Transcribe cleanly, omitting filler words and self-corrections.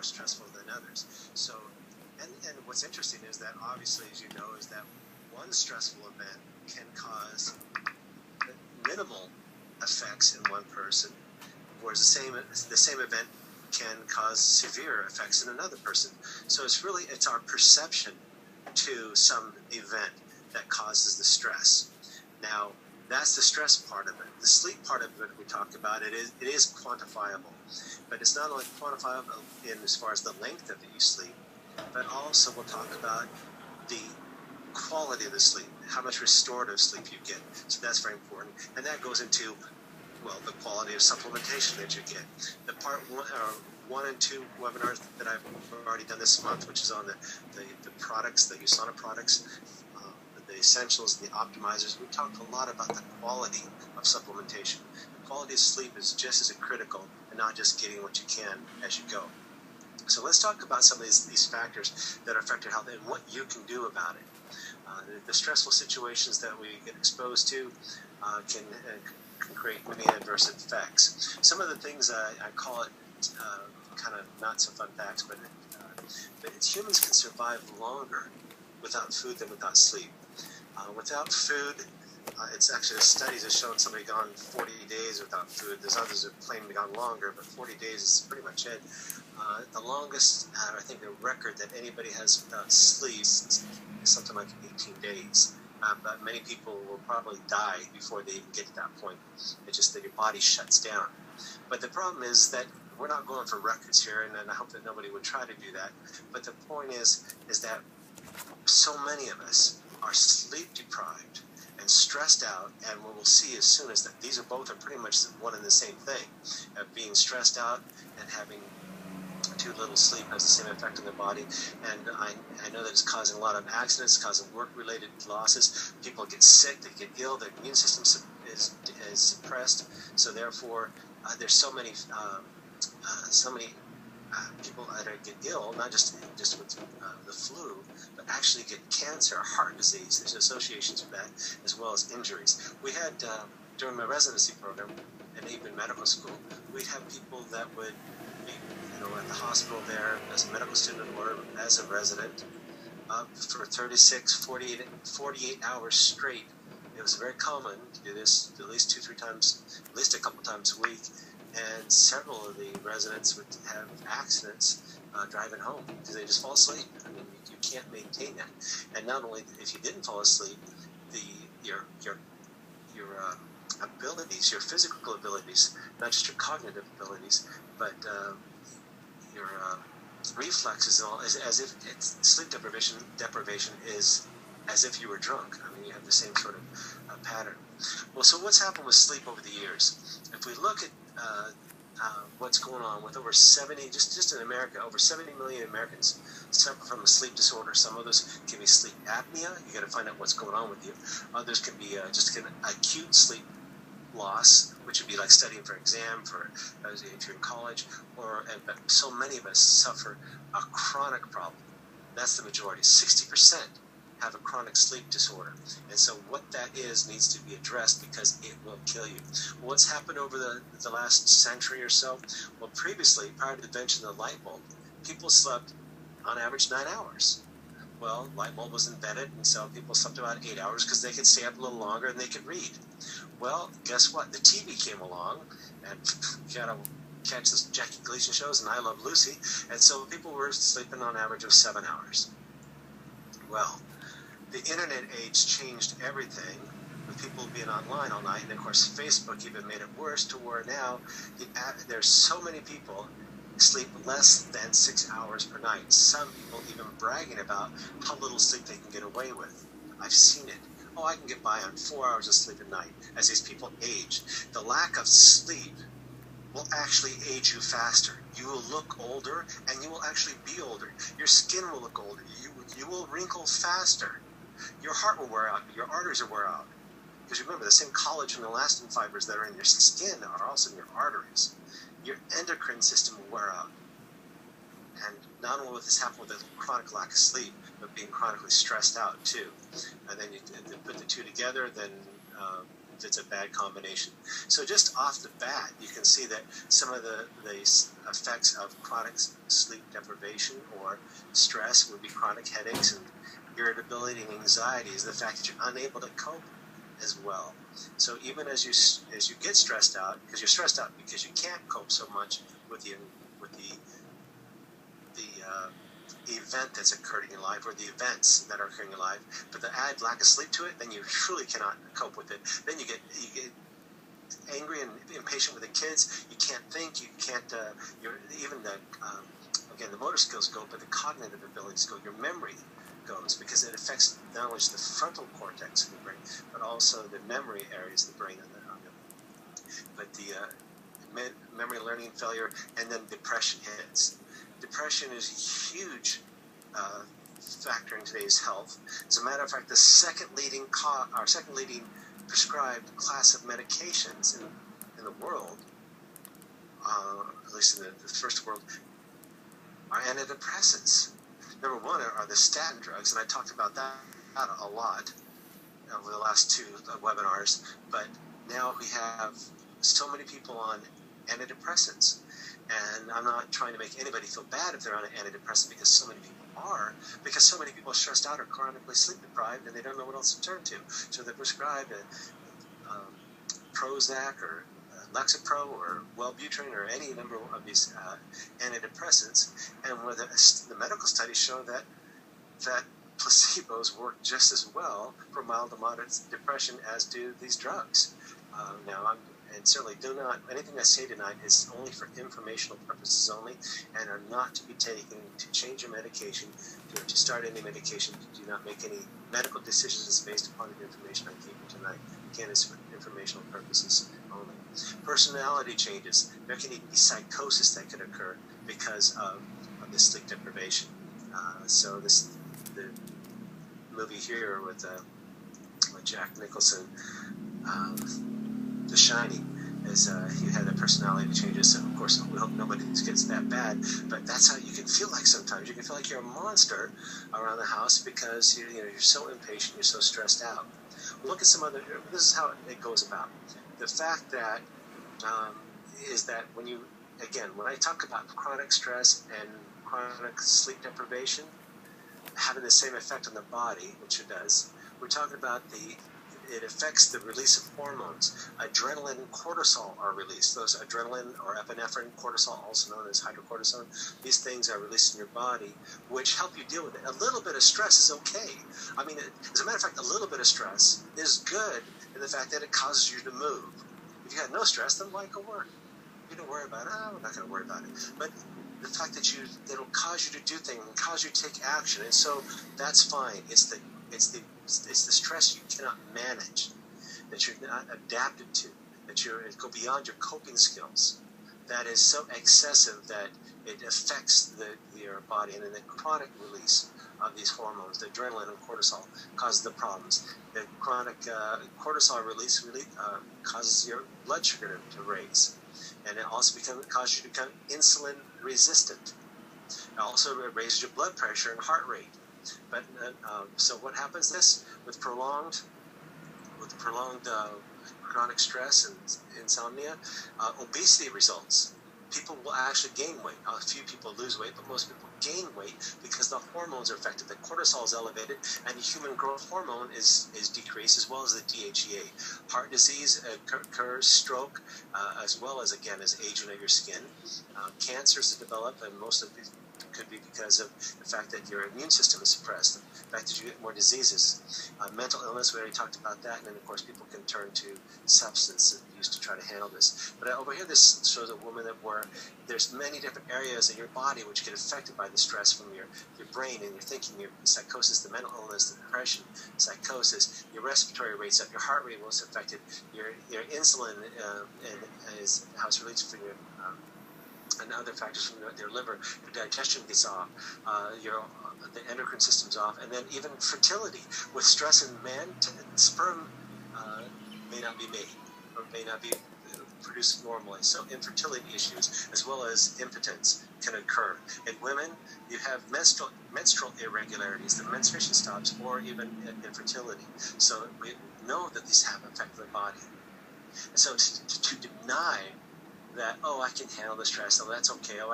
more stressful than others. So, and what's interesting is that obviously, as you know, is that one stressful event can cause minimal effects in one person, whereas the same event can cause severe effects in another person. So it's our perception to some event that causes the stress. Now, that's the stress part of it. The sleep part of it we talked about, it is quantifiable. But it's not only quantifiable in as far as the length of you sleep, but also we'll talk about the quality of the sleep, how much restorative sleep you get. So that's very important. And that goes into, well, the quality of supplementation that you get. The part one and two webinars that I've already done this month, which is on the products, the USANA products, the essentials, the optimizers. We talked a lot about the quality of supplementation. The quality of sleep is just as critical, and not just getting what you can as you go. So let's talk about some of these factors that affect your health and what you can do about it. The stressful situations that we get exposed to can create many adverse effects. Some of the things I call it kind of not so fun facts, but humans can survive longer without food than without sleep. Without food, it's actually the studies have shown somebody gone 40 days without food. There's others that claim to be gone longer, but 40 days is pretty much it. The longest, I think the record that anybody has without sleep is something like 18 days. But many people will probably die before they even get to that point. It's just that your body shuts down. But the problem is that we're not going for records here, and I hope that nobody would try to do that. But the point is that so many of us are sleep deprived and stressed out, and what we'll see as soon as that these are pretty much one and the same thing. Being stressed out and having too little sleep has the same effect on the body, and I know that it's causing a lot of accidents, causing work-related losses. People get sick, they get ill, their immune system is suppressed, so therefore there's so many people that get ill, not just with the flu, but actually get cancer, heart disease. There's associations with that, as well as injuries. We had, during my residency program, and even medical school, we'd have people that would be, at the hospital there as a medical student or as a resident for 36, 48 hours straight. It was very common to do this at least 2-3 times, at least a couple times a week. And several of the residents would have accidents driving home because they just fall asleep. I mean, you can't maintain that. And not only if you didn't fall asleep, your abilities, your physical abilities, not just your cognitive abilities, but your reflexes and all, as if sleep deprivation is as if you were drunk. I mean, you have the same sort of pattern. Well, so what's happened with sleep over the years? If we look at what's going on with over 70, just in America, over 70 million Americans suffer from a sleep disorder. Some of those can be sleep apnea. You got to find out what's going on with you. Others can be just an acute sleep loss, which would be like studying for exam, if you're in college, but so many of us suffer a chronic problem. That's the majority. 60% have a chronic sleep disorder. And so what that is needs to be addressed because it will kill you. Well, what's happened over the last century or so? Well, previously, prior to the invention of the light bulb, people slept on average 9 hours. Well, light bulb was invented, and so people slept about 8 hours because they could stay up a little longer and they could read. Well, guess what? The TV came along, and you got to catch those Jackie Gleason shows and I Love Lucy, and so people were sleeping on average of 7 hours. Well, the internet age changed everything with people being online all night, and of course Facebook even made it worse to where now there's so many people sleep less than 6 hours per night. Some people even bragging about how little sleep they can get away with. I've seen it. Oh, I can get by on 4 hours of sleep at night. As these people age, the lack of sleep will actually age you faster. You will look older, and you will actually be older. Your skin will look older. You will wrinkle faster. Your heart will wear out. Your arteries will wear out. Because remember, the same collagen and elastin fibers that are in your skin are also in your arteries. Your endocrine system will wear out. And not only will this happen with a chronic lack of sleep, but being chronically stressed out too. And then you put the two together, then if it's a bad combination. So just off the bat, you can see that some of the effects of chronic sleep deprivation or stress would be chronic headaches and irritability and anxiety, is the fact that you're unable to cope as well. So even as you get stressed out, because you're stressed out because you can't cope so much with the event that's occurred in your life, or the events that are occurring in your life, but the add lack of sleep to it, then you truly cannot cope with it. Then you get angry and impatient with the kids. You can't think. You can't. Even the again, the motor skills go, but the cognitive abilities go. Your memory goes, because it affects not only the frontal cortex of the brain, but also the memory areas of the brain. But the memory learning failure, and then depression hits. Depression is a huge factor in today's health. As a matter of fact, the second leading prescribed class of medications in the world, at least in the first world, are antidepressants. Number one are the statin drugs, and I talked about that a lot over the last two webinars. But now we have so many people on antidepressants. And I'm not trying to make anybody feel bad if they're on an antidepressant, because so many people are, because so many people are stressed out or chronically sleep deprived, and they don't know what else to turn to. So they prescribe Prozac or Lexapro or Wellbutrin or any number of these antidepressants, and where the medical studies show that placebos work just as well for mild to moderate depression as do these drugs. And certainly anything I say tonight is only for informational purposes only, and are not to be taken to change your medication, to start any medication. Do not make any medical decisions based upon the information I gave you tonight. Again, it's for informational purposes only. Personality changes. There can even be psychosis that could occur because of this sleep deprivation. So the movie here with Jack Nicholson, The Shining, is he had a personality changes. So of course we hope nobody gets that bad, but that's how you can feel like sometimes. You can feel like you're a monster around the house because you're so impatient, you're so stressed out. Look at some other. This is how it goes about. The fact that is that when I talk about chronic stress and chronic sleep deprivation having the same effect on the body, which it does, we're talking about it affects the release of hormones. Adrenaline and cortisol are released. Those adrenaline or epinephrine, cortisol, also known as hydrocortisone, these things are released in your body, which help you deal with it. A little bit of stress is okay. I mean, as a matter of fact, a little bit of stress is good in the fact that it causes you to move. If you got no stress, then why go work? You don't worry about it. Oh, I'm not going to worry about it. But the fact that it'll cause you to do things and cause you to take action, and so that's fine. It's the stress you cannot manage, that you're not adapted to, that it go beyond your coping skills. That is so excessive that it affects your body, and then the chronic release of these hormones, the adrenaline and cortisol, causes the problems. The chronic cortisol release causes your blood sugar to raise, and it also causes you to become insulin resistant. It also raises your blood pressure and heart rate. But so what happens with prolonged chronic stress and insomnia? Obesity results. People will actually gain weight. A few people lose weight, but most people gain weight because the hormones are affected. The cortisol is elevated, and the human growth hormone is decreased, as well as the DHEA. Heart disease occurs, stroke, as well as, again, as aging of your skin. Cancers develop, and most of these could be because of the fact that your immune system is suppressed, the fact that you get more diseases. Mental illness, we already talked about that, and then of course people can turn to substance use to try to handle this. But over here this shows a woman where there's many different areas in your body which get affected by the stress from your brain and your thinking, your psychosis, the mental illness, the depression, psychosis, your respiratory rates up, your heart rate was affected, your insulin is how it's released from your and other factors from their liver, your digestion gets off, the endocrine system's off, and then even fertility. With stress in men, sperm may not be made, or may not be produced normally. So infertility issues, as well as impotence, can occur. In women, you have menstrual irregularities, the menstruation stops, or even infertility. So we know that these have affected the body. And so to deny that, oh, I can handle the stress, oh, that's okay, oh,